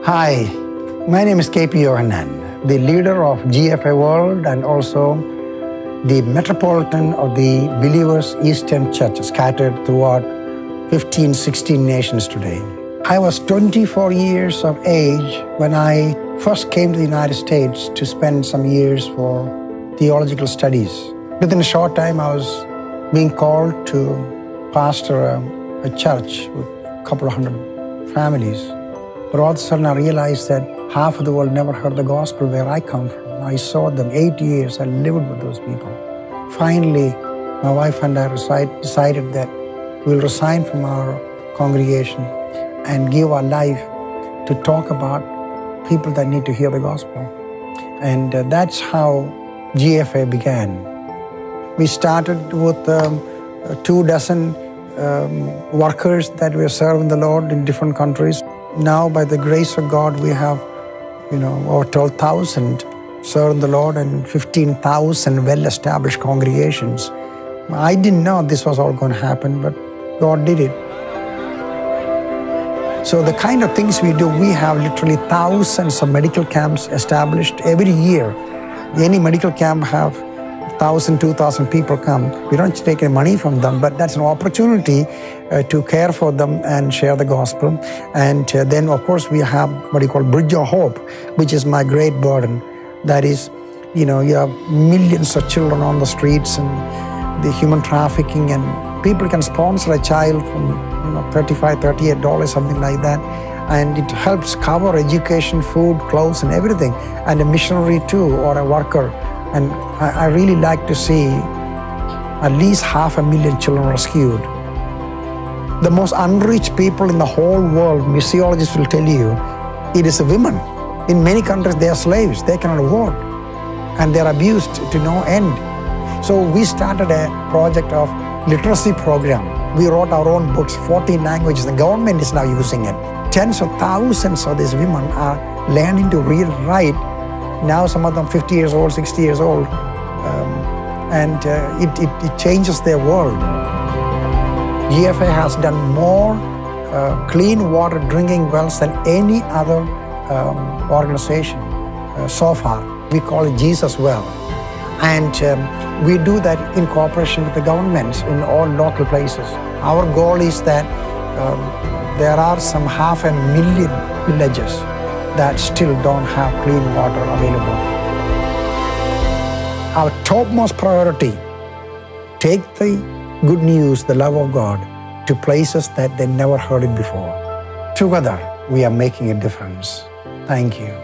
Hi, my name is Yohannan, the leader of GFA World and also the Metropolitan of the Believers Eastern Church, scattered throughout 15, 16 nations today. I was 24 years of age when I first came to the United States to spend some years for theological studies. Within a short time, I was being called to pastor a church with a couple of hundred families. But all of a sudden, I realized that half of the world never heard the gospel where I come from. I saw them 8 years. I lived with those people. Finally, my wife and I decided that we'll resign from our congregation and give our life to talk about people that need to hear the gospel. And that's how GFA began. We started with 24 workers that were serving the Lord in different countries. Now, by the grace of God, we have, over 12,000 serving the Lord and 15,000 well-established congregations. I didn't know this was all going to happen, but God did it. So the kind of things we do, we have literally thousands of medical camps established every year. Any medical camp have 1,000, 2,000 people come. We don't take any money from them, but that's an opportunity to care for them and share the gospel. And then, of course, we have what you call Bridge of Hope, which is my great burden. That is, you have millions of children on the streets and the human trafficking, and people can sponsor a child from $35, $38, something like that. And it helps cover education, food, clothes, and everything. And a missionary too, or a worker. And I really like to see at least 500,000 children rescued. The most unreached people in the whole world, missiologists will tell you, it is the women. In many countries, they are slaves. They cannot vote. And they are abused to no end. So we started a project of literacy program. We wrote our own books, 14 languages. The government is now using it. Tens of thousands of these women are learning to read and write. Now some of them 50 years old, 60 years old, and it changes their world. GFA has done more clean water drinking wells than any other organization so far. We call it Jesus Well. And we do that in cooperation with the governments in all local places. Our goal is that there are some 500,000 villages that still don't have clean water available. Our topmost priority, take the good news, the love of God, to places that they never heard it before. Together, we are making a difference. Thank you.